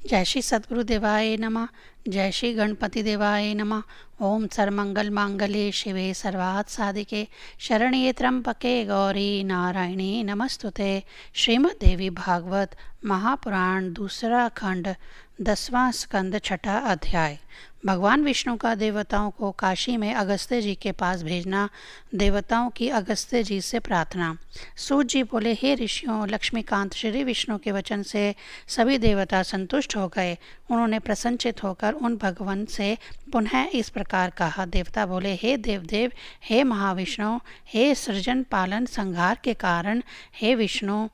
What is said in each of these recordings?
जय श्री सद्गुरु देवाय नमः। जय श्री गणपति देवाय नमः। ओम सर्वमंगल मांगल्ये शिवे सर्वार्थ साधिके शरण्ये त्र्यंबके गौरी नारायणी नमस्तुते। श्रीमद् देवी भागवत महापुराण दूसरा खंड 10वां स्कंद छठा अध्याय। भगवान विष्णु का देवताओं को काशी में अगस्त्य जी के पास भेजना। देवताओं की अगस्त्य जी से प्रार्थना। सूत जी बोले, हे ऋषियों, लक्ष्मीकांत श्री विष्णु के वचन से सभी देवता संतुष्ट हो गए। उन्होंने प्रसन्नचित होकर उन भगवान से पुनः इस प्रकार कहा। देवता बोले, हे देवदेव, हे महाविष्णु, हे सृजन पालन संहार के कारण, हे विष्णु,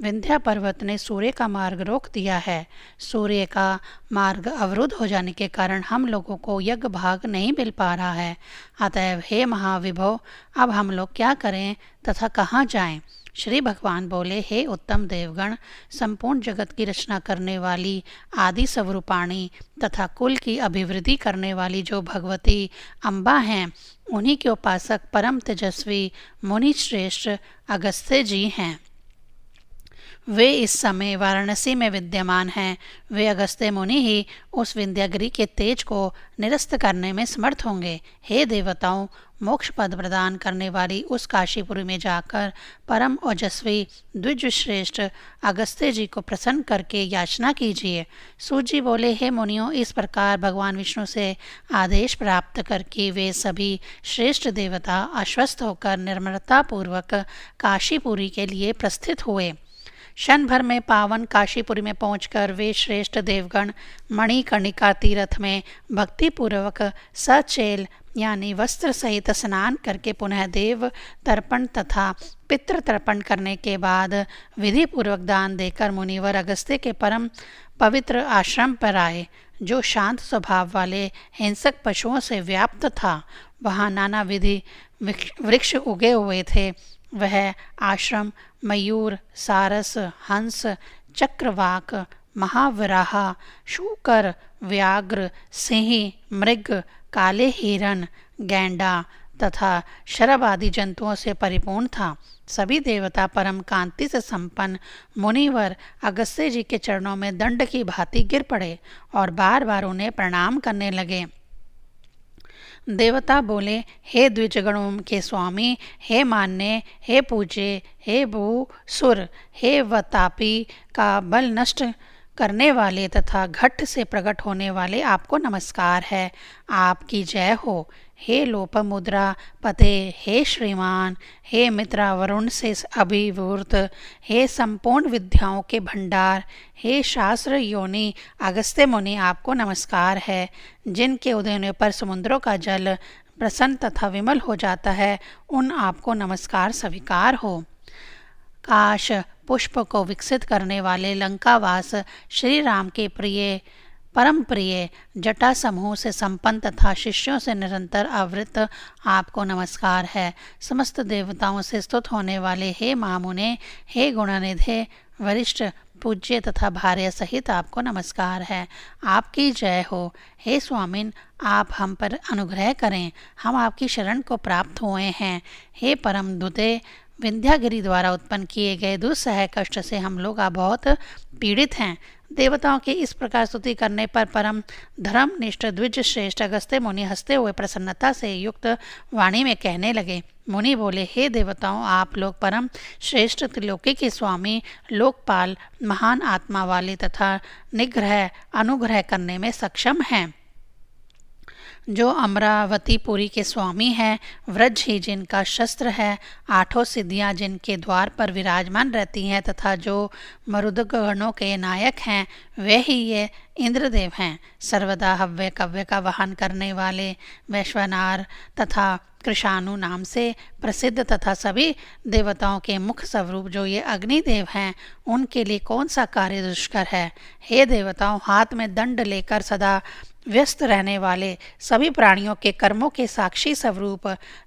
विंध्या पर्वत ने सूर्य का मार्ग रोक दिया है। सूर्य का मार्ग अवरुद्ध हो जाने के कारण हम लोगों को यज्ञ भाग नहीं मिल पा रहा है। अतएव हे महाविभव, अब हम लोग क्या करें तथा कहाँ जाएं? श्री भगवान बोले, हे उत्तम देवगण, संपूर्ण जगत की रचना करने वाली आदि स्वरूपाणी तथा कुल की अभिवृद्धि करने वाली जो भगवती अम्बा हैं, उन्हीं के उपासक परम तेजस्वी मुनि श्रेष्ठ अगस्त्य जी हैं। वे इस समय वाराणसी में विद्यमान हैं। वे अगस्त्य मुनि ही उस विंध्यागिरि के तेज को निरस्त करने में समर्थ होंगे। हे देवताओं, मोक्ष पद प्रदान करने वाली उस काशीपुरी में जाकर परम ओजस्वी द्विज श्रेष्ठ अगस्त्य जी को प्रसन्न करके याचना कीजिए। सूत जी बोले, हे मुनियों, इस प्रकार भगवान विष्णु से आदेश प्राप्त करके वे सभी श्रेष्ठ देवता आश्वस्त होकर निर्मलतापूर्वक काशीपुरी के लिए प्रस्थित हुए। क्षण भर में पावन काशीपुरी में पहुंचकर वे श्रेष्ठ देवगण मणिकर्णिका तीर्थ में भक्तिपूर्वक सचेल यानी वस्त्र सहित स्नान करके पुनः देव तर्पण तथा पितृ तर्पण करने के बाद विधि पूर्वक दान देकर मुनिवर अगस्त्य के परम पवित्र आश्रम पर आए, जो शांत स्वभाव वाले हिंसक पशुओं से व्याप्त था। वहाँ नाना विधि वृक्ष उगे हुए थे। वह आश्रम मयूर, सारस, हंस, चक्रवाक, महावराह, शूकर, व्याघ्र, सिंह, मृग, काले हिरण, गैंडा तथा शरभ आदि जंतुओं से परिपूर्ण था। सभी देवता परम कांति से संपन्न मुनिवर अगस्त्य जी के चरणों में दंड की भांति गिर पड़े और बार बार उन्हें प्रणाम करने लगे। देवता बोले, हे द्विजगणों के स्वामी, हे मान्य, हे पूज्य, हे भू सुर, हे वतापी का बल नष्ट करने वाले तथा घट से प्रकट होने वाले, आपको नमस्कार है। आपकी जय हो। हे लोपमुद्रा पते, हे श्रीमान, हे मित्रा वरुण से अभिवूर्त, हे संपूर्ण विद्याओं के भंडार, हे शास्त्र योनि अगस्त्य मुनि, आपको नमस्कार है। जिनके उदय होने पर समुद्रों का जल प्रसन्न तथा विमल हो जाता है, उन आपको नमस्कार स्वीकार हो। काश पुष्प को विकसित करने वाले लंकावास श्री राम के प्रिय परम प्रिय जटा समूह से संपन्न तथा शिष्यों से निरंतर आवृत, आपको नमस्कार है। समस्त देवताओं से स्तुत होने वाले हे महामुने, हे गुणानिधे वरिष्ठ पूज्य तथा भार्य सहित, आपको नमस्कार है। आपकी जय हो। हे स्वामिन, आप हम पर अनुग्रह करें। हम आपकी शरण को प्राप्त हुए हैं। हे परम दुते, विंध्यागिरि द्वारा उत्पन्न किए गए दुस्सह कष्ट से हम लोग अब बहुत पीड़ित हैं। देवताओं की इस प्रकार स्तुति करने पर परम धर्मनिष्ठ द्विज श्रेष्ठ अगस्त्य मुनि हंसते हुए प्रसन्नता से युक्त वाणी में कहने लगे। मुनि बोले, हे देवताओं, आप लोग परम श्रेष्ठ त्रिलोकी के स्वामी, लोकपाल, महान आत्मा वाले तथा निग्रह अनुग्रह करने में सक्षम हैं। जो अमरावतीपुरी के स्वामी हैं, व्रज ही जिनका शस्त्र है, आठों सिद्धियां जिनके द्वार पर विराजमान रहती हैं तथा जो मरुदगणों के नायक हैं, वे ही ये इंद्रदेव हैं। सर्वदा हव्य कव्य का वाहन करने वाले वैश्वनार तथा कृशानु नाम से प्रसिद्ध तथा सभी देवताओं के मुख्य स्वरूप जो ये अग्निदेव हैं, उनके लिए कौन सा कार्य दुष्कर है। हे देवताओं, हाथ में दंड लेकर सदा व्यस्त रहने वाले, सभी प्राणियों के कर्मों के साक्षी स्वरूप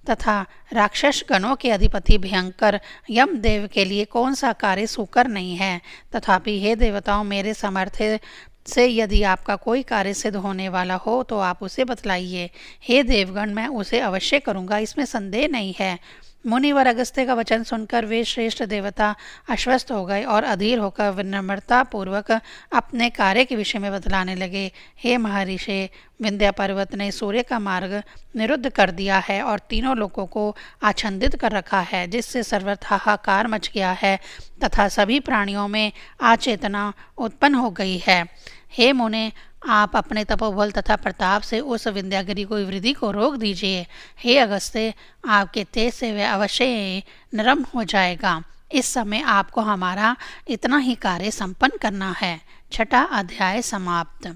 तथा राक्षस गणों के अधिपति भयंकर यमदेव के लिए कौन सा कार्य सुकर नहीं है। तथापि हे देवताओं, मेरे सामर्थ्य से यदि आपका कोई कार्य सिद्ध होने वाला हो तो आप उसे बतलाइए। हे देवगण, मैं उसे अवश्य करूँगा, इसमें संदेह नहीं है। मुनिवर अगस्त्य का वचन सुनकर वे श्रेष्ठ देवता आश्वस्त हो गए और अधीर होकर विनम्रता पूर्वक अपने कार्य के विषय में बतलाने लगे। हे महर्षि, विंध्य पर्वत ने सूर्य का मार्ग निरुद्ध कर दिया है और तीनों लोकों को आच्छादित कर रखा है, जिससे सर्वत्र हाहाकार मच गया है तथा सभी प्राणियों में अचेतना उत्पन्न हो गई है। हे मुने, आप अपने तपोबल तथा प्रताप से उस विंध्यागिरी को वृद्धि को रोक दीजिए। हे अगस्त्य, आपके तेज से वह अवश्य नरम हो जाएगा। इस समय आपको हमारा इतना ही कार्य संपन्न करना है। छठा अध्याय समाप्त।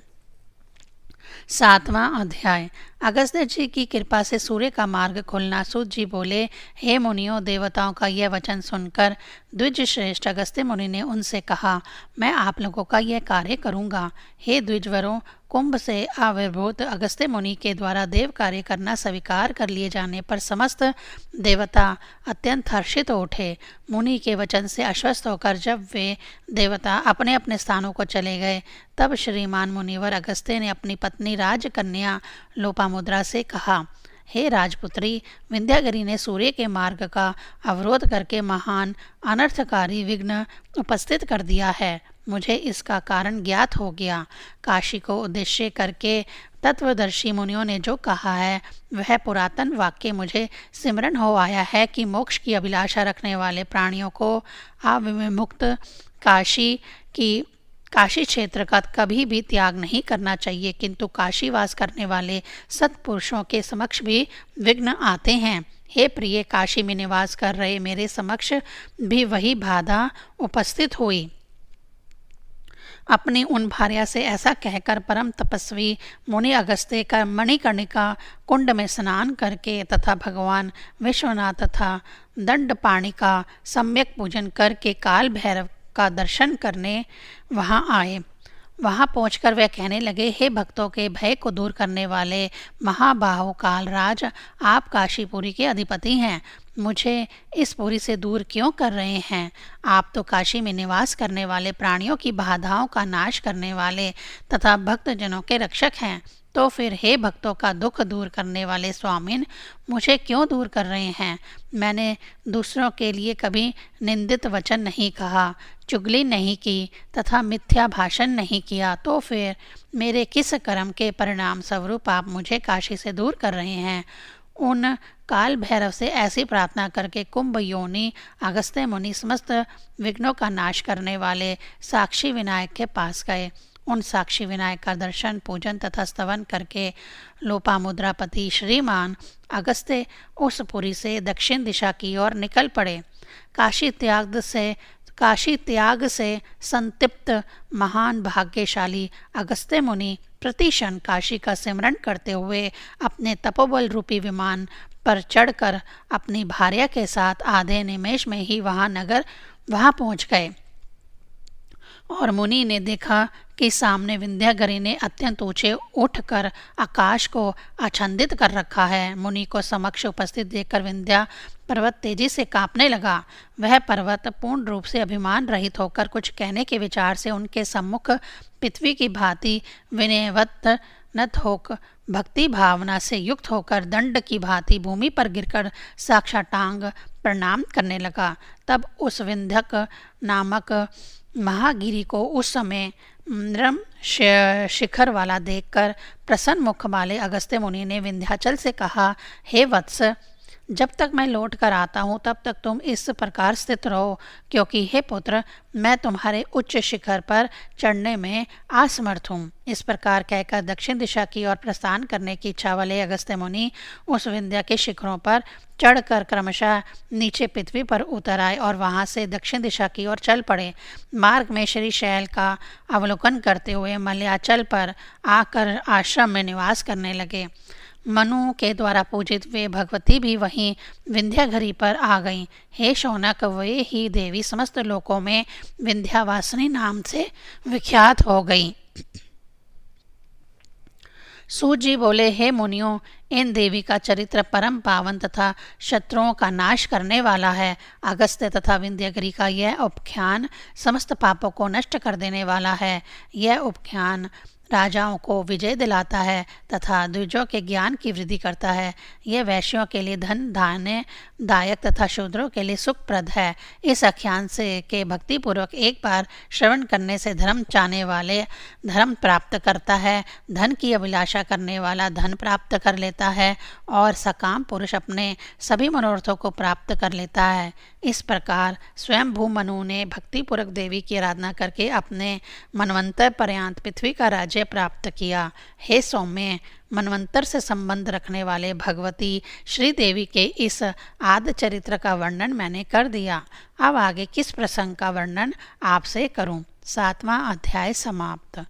सातवां अध्याय। अगस्त्य जी की कृपा से सूर्य का मार्ग खुलना। सूत जी बोले, हे मुनियों, देवताओं का यह वचन सुनकर द्विज श्रेष्ठ अगस्त्य मुनि ने उनसे कहा, मैं आप लोगों का यह कार्य करूँगा। हे द्विजवरों, कुंभ से आविर्भूत अगस्त्य मुनि के द्वारा देव कार्य करना स्वीकार कर लिए जाने पर समस्त देवता अत्यंत हर्षित हो उठे। मुनि के वचन से आश्वस्त होकर जब वे देवता अपने अपने स्थानों को चले गए, तब श्रीमान मुनिवर अगस्त्य ने अपनी पत्नी राजकन्या लोपामुद्रा से कहा, हे राजपुत्री, विंध्यागिरी ने सूर्य के मार्ग का अवरोध करके महान अनर्थकारी विघ्न उपस्थित कर दिया है। मुझे इसका कारण ज्ञात हो गया। काशी को उद्देश्य करके तत्वदर्शी मुनियों ने जो कहा है, वह पुरातन वाक्य मुझे सिमरण हो आया है कि मोक्ष की अभिलाषा रखने वाले प्राणियों को अविमुक्त काशी क्षेत्र का कभी भी त्याग नहीं करना चाहिए, किंतु काशीवास करने वाले सत्पुरुषों के समक्ष भी विघ्न आते हैं। हे प्रिय, काशी में निवास कर रहे मेरे समक्ष भी वही बाधा उपस्थित हुई। अपनी उन भार्या से ऐसा कहकर परम तपस्वी मुनि अगस्त्य का मणिकर्णिका कुंड में स्नान करके तथा भगवान विश्वनाथ तथा दंडपाणि का सम्यक पूजन करके काल भैरव का दर्शन करने वहां आए। वहां पहुंचकर वे कहने लगे, हे भक्तों के भय को दूर करने वाले महाबाहो कालराज, आप काशीपुरी के अधिपति हैं। मुझे इस पुरी से दूर क्यों कर रहे हैं? आप तो काशी में निवास करने वाले प्राणियों की बाधाओं का नाश करने वाले तथा भक्तजनों के रक्षक हैं। तो फिर हे भक्तों का दुख दूर करने वाले स्वामिन, मुझे क्यों दूर कर रहे हैं? मैंने दूसरों के लिए कभी निंदित वचन नहीं कहा, चुगली नहीं की तथा मिथ्या भाषण नहीं किया। तो फिर मेरे किस कर्म के परिणाम स्वरूप आप मुझे काशी से दूर कर रहे हैं? उन काल भैरव से ऐसी प्रार्थना करके कुंभ योनि अगस्त्य मुनि समस्त विघ्नों का नाश करने वाले साक्षी विनायक के पास गए। उन साक्षी विनायक का दर्शन, पूजन तथा स्तवन करके लोपामुद्रापति श्रीमान अगस्त्य उस पुरी से दक्षिण दिशा की ओर निकल पड़े। काशी त्याग से संतप्त महान भाग्यशाली अगस्त्य मुनि प्रतिक्षण काशी का सिमरन करते हुए अपने तपोबल रूपी विमान पर चढ़कर अपनी भार्या के साथ आधे निमेष में ही वहां पहुंच गए। और मुनि ने देखा कि सामने विंध्यागिरी ने अत्यंत ऊंचे उठकर आकाश को आच्छादित कर रखा है। मुनि को समक्ष उपस्थित देखकर विंध्या पर्वत तेजी से कांपने लगा। वह पर्वत पूर्ण रूप से अभिमान रहित होकर कुछ कहने के विचार से उनके सम्मुख पृथ्वी की भांति विनयवत नत होकर भक्ति भावना से युक्त होकर दंड की भांति भूमि पर गिरकर साक्षाटांग प्रणाम करने लगा। तब उस विंध्यक नामक महागिरी को उस समय नरम शिखर वाला देखकर प्रसन्न मुख वाले अगस्त्य मुनि ने विंध्याचल से कहा, हे वत्स, जब तक मैं लौट कर आता हूँ तब तक तुम इस प्रकार स्थित रहो, क्योंकि हे पुत्र, मैं तुम्हारे उच्च शिखर पर चढ़ने में असमर्थ हूँ। इस प्रकार कहकर दक्षिण दिशा की ओर प्रस्थान करने की इच्छा वाले अगस्त्य मुनि उस विंध्या के शिखरों पर चढ़कर क्रमशः नीचे पृथ्वी पर उतर आए और वहां से दक्षिण दिशा की ओर चल पड़े। मार्ग में श्री शैल का अवलोकन करते हुए मलयाचल पर आकर आश्रम में निवास करने लगे। मनु के द्वारा पूजित वे भगवती भी वहीं विंध्यागिरी पर आ गईं। हे शौनक, वे ही देवी समस्त लोकों में विंध्यावासिनी नाम से विख्यात हो गई। सूत जी बोले, हे मुनियों, इन देवी का चरित्र परम पावन तथा शत्रुओं का नाश करने वाला है। अगस्त्य तथा विंध्यागिरी का यह उपख्यान समस्त पापों को नष्ट कर देने वाला है। यह उपख्यान राजाओं को विजय दिलाता है तथा द्विजों के ज्ञान की वृद्धि करता है। यह वैश्यों के लिए धन धान्य दायक तथा शूद्रों के लिए सुखप्रद है। इस आख्यान से के भक्तिपूर्वक एक बार श्रवण करने से धर्म चाहने वाले धर्म प्राप्त करता है, धन की अभिलाषा करने वाला धन प्राप्त कर लेता है और सकाम पुरुष अपने सभी मनोरथों को प्राप्त कर लेता है। इस प्रकार स्वयंभू मनु ने भक्तिपूर्वक देवी की आराधना करके अपने मनवंतर पर्यंत पृथ्वी का राज्य प्राप्त किया। हे सौम्य, मनवंतर से संबंध रखने वाले भगवती श्री देवी के इस आद्य चरित्र का वर्णन मैंने कर दिया। अब आगे किस प्रसंग का वर्णन आपसे करूं। 7वां अध्याय समाप्त।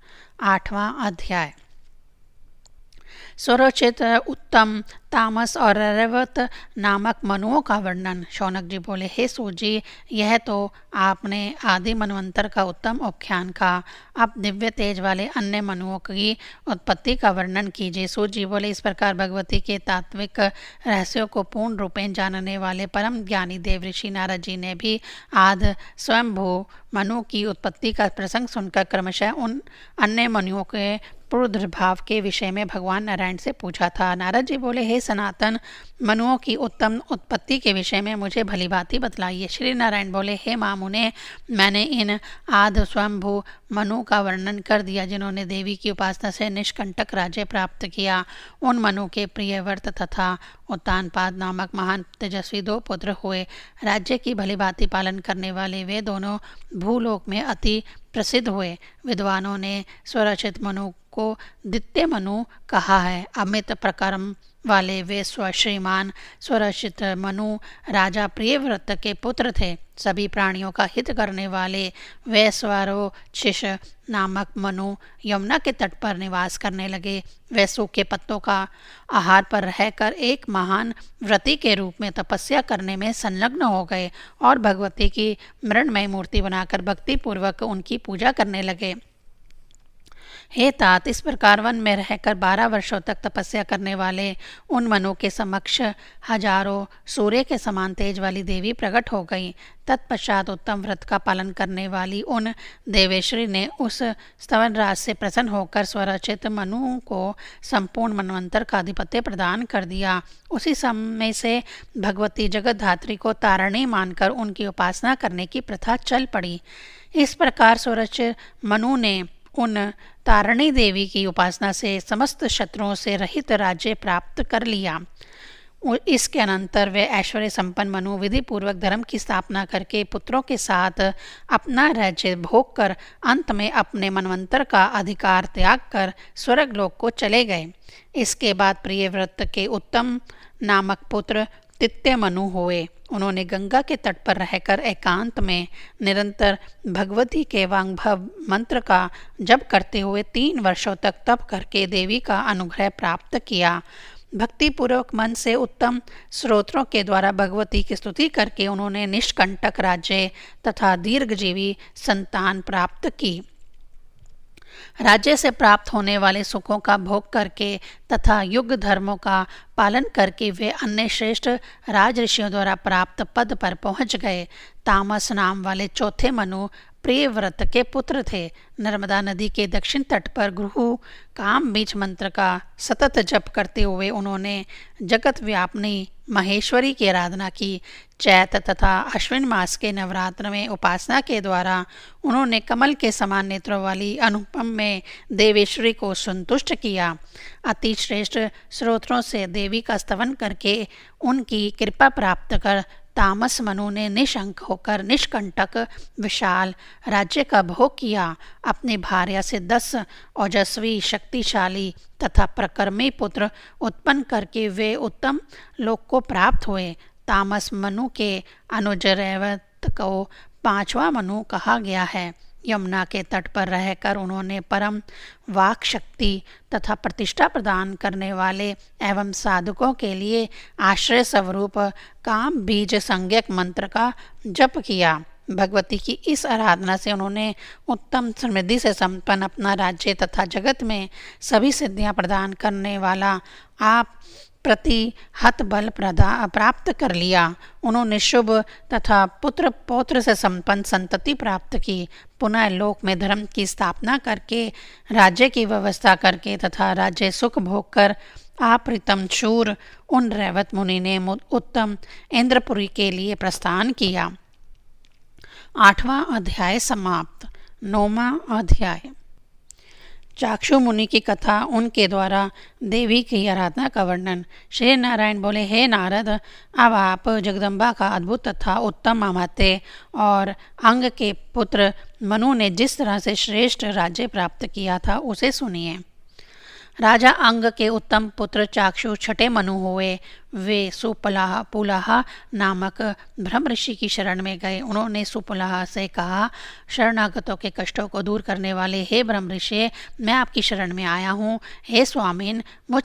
8वां अध्याय स्वरोचित, उत्तम, तामस और रैवत नामक मनुओं का वर्णन। शौनक जी बोले, हे सूत जी, यह तो आपने आदि मनवंतर का उत्तम उपाख्यान कहा। अब दिव्य तेज वाले अन्य मनुओं की उत्पत्ति का वर्णन कीजिए। सूत जी बोले, इस प्रकार भगवती के तात्विक रहस्यों को पूर्ण रूपेण जानने वाले परम ज्ञानी देव ऋषि नारद जी ने भी आद स्वयंभू मनु की उत्पत्ति का प्रसंग सुनकर क्रमशः उन अन्य मनुओं के पूर्वभाव के विषय में भगवान नारायण से पूछा था। नारद जी बोले, हे सनातन, मनुओं की उत्तम उत्पत्ति के विषय में मुझे भली भांति बतलाइए। श्री नारायण बोले, हे मामुने, मैंने इन आदि स्वयंभू मनु का वर्णन कर दिया जिन्होंने देवी की उपासना से निष्कंटक राज्य प्राप्त किया। उन मनु के प्रियव्रत तथा उत्तानपाद नामक महान तेजस्वी 2 पुत्र हुए। राज्य की भली भांति पालन करने वाले वे दोनों भूलोक में अति प्रसिद्ध हुए। विद्वानों ने स्वरचित मनु को द्वितीय मनु कहा है। अमित प्रकर्म वाले वे श्रीमान स्वरचित मनु राजा प्रियव्रत के पुत्र थे। सभी प्राणियों का हित करने वाले वे स्वरोचिष नामक मनु यमुना के तट पर निवास करने लगे। वे सूखे पत्तों का आहार पर रहकर एक महान व्रती के रूप में तपस्या करने में संलग्न हो गए और भगवती की मृण्मय मूर्ति बनाकर भक्तिपूर्वक उनकी पूजा करने लगे। हे तात, इस प्रकार वन में रहकर 12 वर्षों तक तपस्या करने वाले उन मनु के समक्ष हजारों सूर्य के समान तेज वाली देवी प्रकट हो गई। तत्पश्चात उत्तम व्रत का पालन करने वाली उन देवेश्वरी ने उस स्तवन राज से प्रसन्न होकर स्वरचित मनु को संपूर्ण मनवंतर का आधिपत्य प्रदान कर दिया। उसी समय से भगवती जगतधात्री को तारिणी मानकर उनकी उपासना करने की प्रथा चल पड़ी। इस प्रकार स्वरचित मनु ने उन तारिणी देवी की उपासना से समस्त शत्रुओं से रहित राज्य प्राप्त कर लिया। इसके अनंतर वे ऐश्वर्य संपन्न मनु विधि पूर्वक धर्म की स्थापना करके पुत्रों के साथ अपना राज्य भोग कर अंत में अपने मनवंतर का अधिकार त्याग कर स्वर्गलोक को चले गए। इसके बाद प्रियव्रत के उत्तम नामक पुत्र तृतीय मनु हुए। उन्होंने गंगा के तट पर रहकर एकांत में निरंतर भगवती के वांग्भव मंत्र का जप करते हुए 3 वर्षों तक तप करके देवी का अनुग्रह प्राप्त किया। भक्तिपूर्वक मन से उत्तम स्रोत्रों के द्वारा भगवती की स्तुति करके उन्होंने निष्कंटक राज्य तथा दीर्घजीवी संतान प्राप्त की। राज्य से प्राप्त होने वाले सुखों का भोग करके तथा युग धर्मों का पालन करके वे अन्य श्रेष्ठ राज ऋषियों द्वारा प्राप्त पद पर पहुंच गए। तामस नाम वाले चौथे मनु प्रियव्रत के पुत्र थे। नर्मदा नदी के दक्षिण तट पर गुरु काम बीज मंत्र का सतत जप करते हुए उन्होंने जगत व्यापिनी महेश्वरी की आराधना की। चैत तथा अश्विन मास के नवरात्र में उपासना के द्वारा उन्होंने कमल के समान नेत्रों वाली अनुपम में देवेश्वरी को संतुष्ट किया। अति श्रेष्ठ स्रोत्रों से देवी का स्तवन करके उनकी कृपा प्राप्त कर तामस मनु ने निशंक होकर निष्कंटक विशाल राज्य का भोग किया। अपनी भार्या से 10 ओजस्वी शक्तिशाली तथा प्रकर्मी पुत्र उत्पन्न करके वे उत्तम लोक को प्राप्त हुए। तामस मनु के अनुज रैवत को 5वां मनु कहा गया है। यमुना के तट पर रहकर उन्होंने परम वाक शक्ति तथा प्रतिष्ठा प्रदान करने वाले एवं साधकों के लिए आश्रय स्वरूप काम बीज संज्ञक मंत्र का जप किया। भगवती की इस आराधना से उन्होंने उत्तम समृद्धि से संपन्न अपना राज्य तथा जगत में सभी सिद्धियां प्रदान करने वाला आप प्रति हत बल प्राप्त कर लिया। उन्होंने शुभ तथा पुत्र पौत्र से संपन्न संतति प्राप्त की। पुनः लोक में धर्म की स्थापना करके, राज्य की व्यवस्था करके तथा राज्य सुख भोग कर अप्रीतम शूर उन रैवत मुनि ने उत्तम इंद्रपुरी के लिए प्रस्थान किया। 8वां अध्याय समाप्त। 9वां अध्याय चाक्षु मुनि की कथा, उनके द्वारा देवी की आराधना का वर्णन। श्री नारायण बोले, हे नारद, अब आप जगदम्बा का अद्भुत तथा उत्तम अमात्य और अंग के पुत्र मनु ने जिस तरह से श्रेष्ठ राज्य प्राप्त किया था उसे सुनिए। राजा अंग के उत्तम पुत्र चाक्षु छठे मनु हुए। वे सुपलाह नामक ब्रह्म ऋषि की शरण में गए। उन्होंने सुपलाह से कहा, शरणागतों के कष्टों को दूर करने वाले हे ब्रह्म ऋषि, मैं आपकी शरण में आया हूँ। हे स्वामीन, मुझ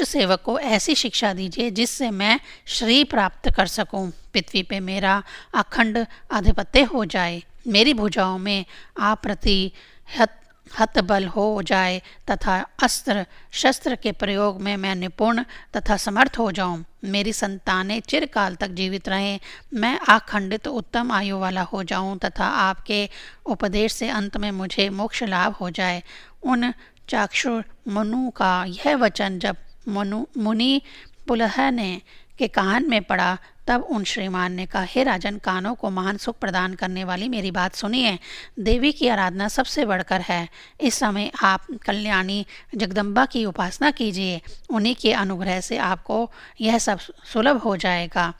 सेवक को ऐसी शिक्षा दीजिए जिससे मैं श्री प्राप्त कर सकूं, पृथ्वी पे मेरा अखंड आधिपत्य हो जाए, मेरी भुजाओं में हत बल हो जाए तथा अस्त्र शस्त्र के प्रयोग में मैं निपुण तथा समर्थ हो जाऊं, मेरी संतानें चिरकाल तक जीवित रहें, मैं अखंडित उत्तम आयु वाला हो जाऊं तथा आपके उपदेश से अंत में मुझे मोक्ष लाभ हो जाए। उन चाक्षु मनु का यह वचन जब मुनि पुलह ने के कान में पड़ा, तब उन श्रीमान ने कहा, हे राजन, कानों को महान सुख प्रदान करने वाली मेरी बात सुनिए। देवी की आराधना सबसे बढ़कर है। इस समय आप कल्याणी जगदम्बा की उपासना कीजिए, उन्हीं के अनुग्रह से आपको यह सब सुलभ हो जाएगा।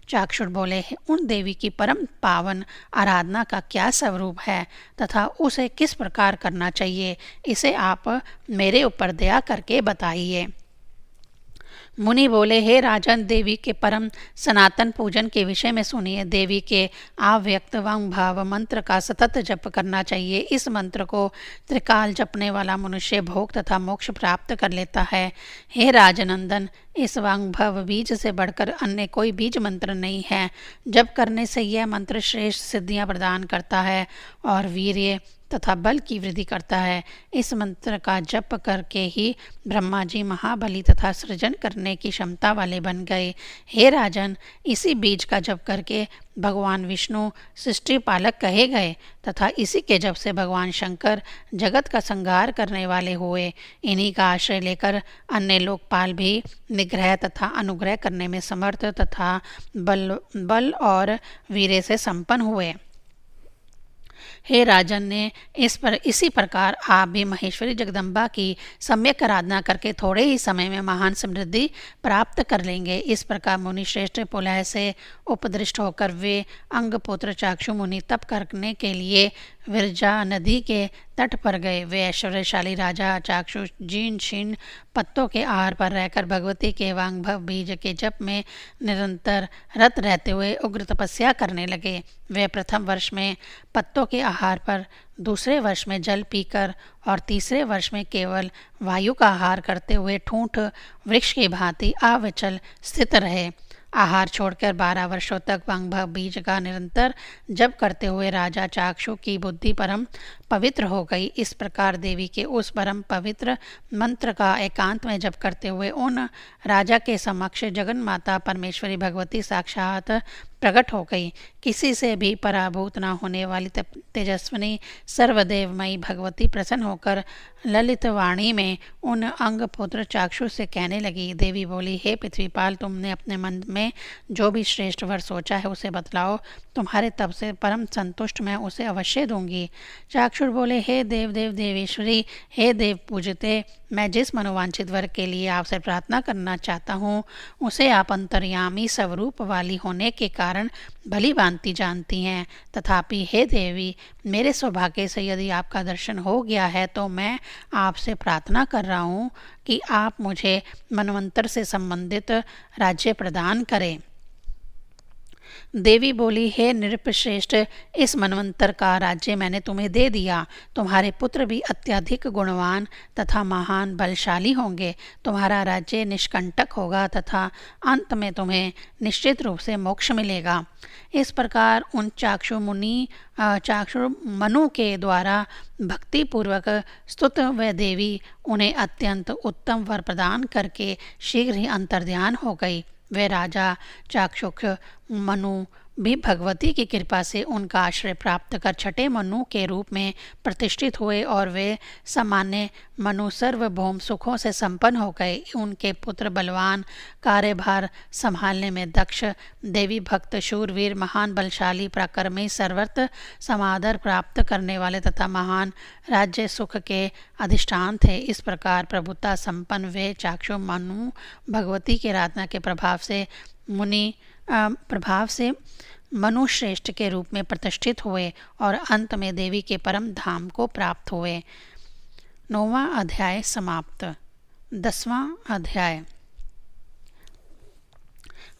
चाक्षुर बोले, उन देवी की परम पावन आराधना का क्या स्वरूप है तथा उसे किस प्रकार करना चाहिए, इसे आप मेरे ऊपर दया करके बताइए। मुनि बोले, हे राजन, देवी के परम सनातन पूजन के विषय में सुनिए। देवी के अव्यक्त वांग भाव मंत्र का सतत जप करना चाहिए। इस मंत्र को त्रिकाल जपने वाला मनुष्य भोग तथा मोक्ष प्राप्त कर लेता है। हे राजनंदन, इस वांग भव बीज से बढ़कर अन्य कोई बीज मंत्र नहीं है। जप करने से यह मंत्र श्रेष्ठ सिद्धियां प्रदान करता है और वीर्य तथा बल की वृद्धि करता है। इस मंत्र का जप करके ही ब्रह्मा जी महाबली तथा सृजन करने की क्षमता वाले बन गए। हे राजन, इसी बीज का जप करके भगवान विष्णु सृष्टि पालक कहे गए तथा इसी के जप से भगवान शंकर जगत का संहार करने वाले हुए। इन्हीं का आश्रय लेकर अन्य लोकपाल भी निग्रह तथा अनुग्रह करने में समर्थ तथा बल और वीर्य से संपन्न हुए। हे राजन ने इसी प्रकार आप भी महेश्वरी जगदम्बा की सम्यक आराधना करके थोड़े ही समय में महान समृद्धि प्राप्त कर लेंगे। इस प्रकार मुनि श्रेष्ठ पुलह से उपदृष्ट होकर वे अंगपुत्र चाक्षु मुनि तप करने के लिए विरजा नदी के तट पर गए। वे ऐश्वर्यशाली राजा चाक्षु जीर्ण शीर्ण पत्तों के आहार पर रहकर भगवती के वांगभव बीज के जप में निरंतर रत रहते हुए उग्र तपस्या करने लगे। वे प्रथम वर्ष में पत्तों के आहार पर, दूसरे वर्ष में जल पीकर और तीसरे वर्ष में केवल वायु का आहार करते हुए ठूंठ वृक्ष की भांति अविचल स्थित रहे। आहार छोड़कर 12 वर्षों तक वांगभव बीज का निरंतर जप करते हुए राजा चाक्षु की बुद्धि परम पवित्र हो गई। इस प्रकार देवी के उस परम पवित्र मंत्र का एकांत में जप करते हुए उन राजा के समक्ष जगन माता परमेश्वरी भगवती साक्षात प्रकट हो गई। किसी से भी पराभूत न होने वाली तेजस्विनी सर्वदेवमयी भगवती प्रसन्न होकर ललित वाणी में उन अंगपुत्र चाक्षु से कहने लगी। देवी बोली, हे पृथ्वीपाल, तुमने अपने मन में जो भी श्रेष्ठ वर सोचा है उसे बतलाओ। तुम्हारे तप से परम संतुष्ट मैं उसे अवश्य दूंगी। चाक्षुर बोले, हे देव देवेश्वरी, हे देव पूजते, मैं जिस मनोवांछित वर के लिए आपसे प्रार्थना करना चाहता हूँ उसे आप अंतर्यामी स्वरूप वाली होने के कारण भली भांति जानती हैं। तथापि हे देवी, मेरे सौभाग्य से यदि आपका दर्शन हो गया है तो मैं आपसे प्रार्थना कर रहा हूँ कि आप मुझे मनवंतर से संबंधित राज्य प्रदान करें। देवी बोली, हे नृपश्रेष्ठ, इस मनवंतर का राज्य मैंने तुम्हें दे दिया। तुम्हारे पुत्र भी अत्यधिक गुणवान तथा महान बलशाली होंगे। तुम्हारा राज्य निष्कंटक होगा तथा अंत में तुम्हें निश्चित रूप से मोक्ष मिलेगा। इस प्रकार उन चाक्षु मनु के द्वारा भक्तिपूर्वक स्तुत व देवी उन्हें अत्यंत उत्तम वर प्रदान करके शीघ्र ही अंतर्ध्यान हो गई। वे राजा चाक्षुष मनु भी भगवती की कृपा से उनका आश्रय प्राप्त कर छठे मनु के रूप में प्रतिष्ठित हुए और वे सामान्य मनु सर्वभौम सुखों से संपन्न हो गए। उनके पुत्र बलवान, कार्यभार संभालने में दक्ष, देवी भक्त, शूरवीर, महान बलशाली, पराक्रमी, सर्वत्र समादर प्राप्त करने वाले तथा महान राज्य सुख के अधिष्ठान थे। इस प्रकार प्रभुता संपन्न वे चाक्षु मनु भगवती की आराधना के प्रभाव से मनुश्रेष्ठ के रूप में प्रतिष्ठित हुए और अंत में देवी के परम धाम को प्राप्त हुए। 9वां अध्याय समाप्त। 10वां अध्याय।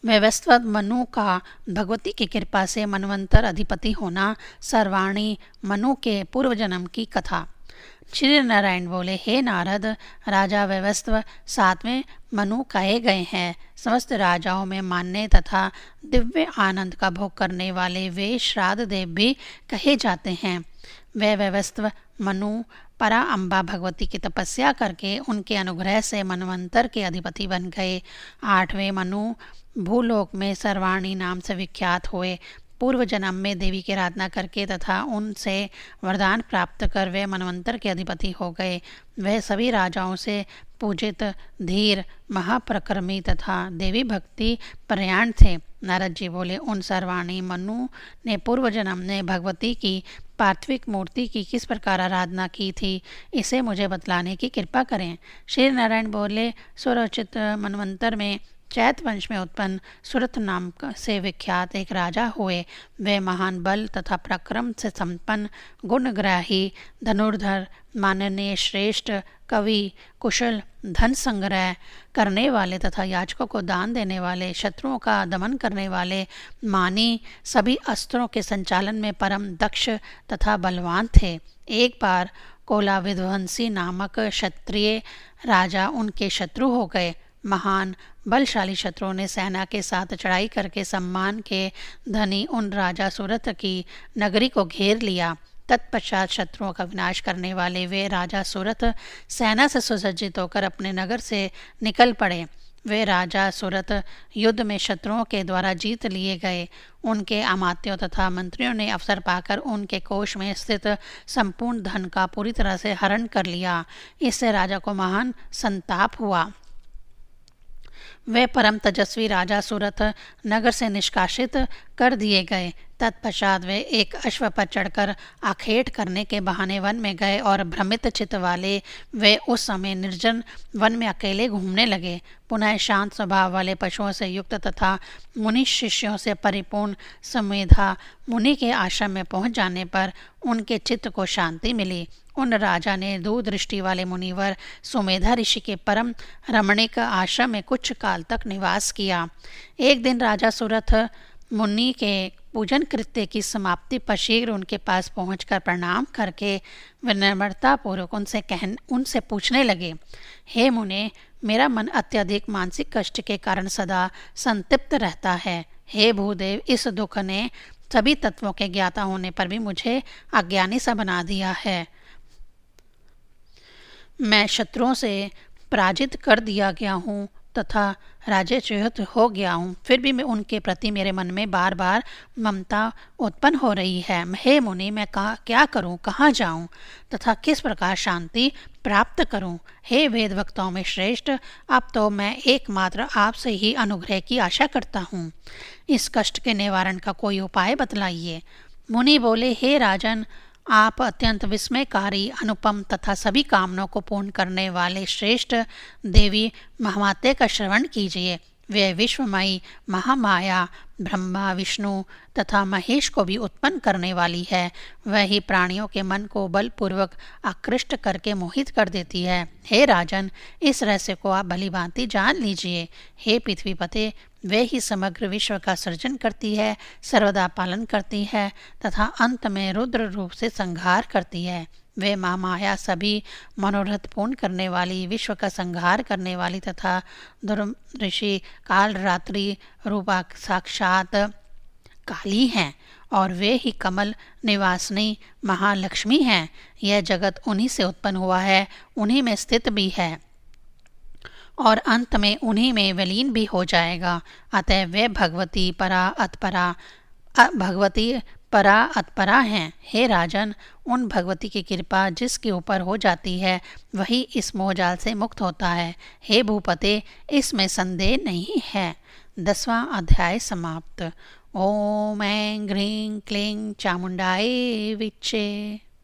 वैवस्वत मनु का भगवती की कृपा से मनवंतर अधिपति होना। सर्वाणी मनु के पूर्व जन्म की कथा। श्री नारायण बोले, हे नारद, राजा वैवस्व 7वें मनु कहे गए हैं। समस्त राजाओं में मान्य तथा दिव्य आनंद का भोग करने वाले वे श्राद्ध देव भी कहे जाते हैं। वे वैवस्व मनु परा अम्बा भगवती की तपस्या करके उनके अनुग्रह से मनवंतर के अधिपति बन गए। 8वें मनु भूलोक में सर्वाणी नाम से विख्यात हुए। पूर्व जन्म में देवी की आराधना करके तथा उनसे वरदान प्राप्त कर वे मनवंतर के अधिपति हो गए। वह सभी राजाओं से पूजित, धीर, महाप्रक्रमी तथा देवी भक्ति प्रयाण थे। नारद जी बोले, उन सर्वाणी मनु ने पूर्व जन्म में भगवती की पार्थिविक मूर्ति की किस प्रकार आराधना की थी, इसे मुझे बतलाने की कृपा करें। श्री नारायण बोले, स्वरोचित मनवंतर में चैत वंश में उत्पन्न सुरथ नाम से विख्यात एक राजा हुए। वे महान बल तथा पराक्रम से संपन्न, गुणग्राही, धनुर्धर, माननीय, श्रेष्ठ, कवि, कुशल, धन संग्रह करने वाले तथा याचकों को दान देने वाले, शत्रुओं का दमन करने वाले, मानी, सभी अस्त्रों के संचालन में परम दक्ष तथा बलवान थे। एक बार कोला विध्वंसी नामक क्षत्रिय राजा उनके शत्रु हो गए। महान बलशाली शत्रुओं ने सेना के साथ चढ़ाई करके सम्मान के धनी उन राजा सुरथ की नगरी को घेर लिया। तत्पश्चात शत्रुओं का विनाश करने वाले वे राजा सुरथ सेना से सुसज्जित होकर अपने नगर से निकल पड़े। वे राजा सुरथ युद्ध में शत्रुओं के द्वारा जीत लिए गए। उनके अमात्यों तथा मंत्रियों ने अवसर पाकर उनके कोष में स्थित संपूर्ण धन का पूरी तरह से हरण कर लिया। इससे राजा को महान संताप हुआ। वे परम तेजस्वी राजा सुरथ नगर से निष्कासित कर दिए गए। तत्पश्चात वे एक अश्व पर चढ़कर आखेट करने के बहाने वन में गए और भ्रमित चित्त वाले वे उस समय निर्जन वन में अकेले घूमने लगे। पुनः शांत स्वभाव वाले पशुओं से युक्त तथा मुनि शिष्यों से परिपूर्ण सुमेधा मुनि के आश्रम में पहुंच जाने पर उनके चित्त को शांति मिली। उन राजा ने दूरदृष्टि वाले मुनिवर सुमेधा ऋषि के परम रमणीक आश्रम में कुछ काल तक निवास किया। एक दिन राजा सुरथ मुनि के पूजन कृत्य की समाप्ति पर शीघ्र उनके पास पहुंचकर प्रणाम करके विनम्रतापूर्वक उनसे पूछने लगे, हे मुने, मेरा मन अत्यधिक मानसिक कष्ट के कारण सदा संतप्त रहता है। हे भूदेव, इस दुख ने सभी तत्वों के ज्ञाता होने पर भी मुझे अज्ञानी सा बना दिया है। मैं शत्रुओं से पराजित कर दिया गया हूँ तथा राज्यच्युत हो गया हूँ, फिर भी मैं उनके प्रति मेरे मन में बार बार ममता उत्पन्न हो रही है। हे मुनि, मैं क्या करूँ, कहाँ जाऊँ तथा किस प्रकार शांति प्राप्त करूँ? हे वेद वक्ताओं में श्रेष्ठ, अब तो मैं एकमात्र आपसे ही अनुग्रह की आशा करता हूँ। इस कष्ट के निवारण का कोई उपाय बतलाइए। मुनि बोले, हे राजन, आप अत्यंत विस्मयकारी, अनुपम तथा सभी कामनाओं को पूर्ण करने वाले श्रेष्ठ देवी महात्म्य का श्रवण कीजिए। वे विश्वमयी महामाया ब्रह्मा विष्णु तथा महेश को भी उत्पन्न करने वाली है। वह ही प्राणियों के मन को बलपूर्वक आकृष्ट करके मोहित कर देती है। हे राजन, इस रहस्य को आप भली भांति जान लीजिए। हे पृथ्वीपते, वे ही समग्र विश्व का सृजन करती है, सर्वदा पालन करती है तथा अंत में रुद्र रूप से संहार करती है। वे माँ माया सभी मनोरथ पूर्ण करने वाली, विश्व का संहार करने वाली तथा दुर्ऋषि काल रात्रि रूपा साक्षात काली हैं और वे ही कमल निवासिनी महालक्ष्मी हैं। यह जगत उन्हीं से उत्पन्न हुआ है, उन्हीं में स्थित भी है और अंत में उन्हीं में विलीन भी हो जाएगा। अतः वे भगवती परा अतपरा हैं। हे राजन, उन भगवती की कृपा जिसके ऊपर हो जाती है वही इस मोहजाल से मुक्त होता है। हे भूपते, इसमें संदेह नहीं है। 10वां अध्याय समाप्त। ओम ऐं ह्रीं क्लीं चामुंडाय विच्चे।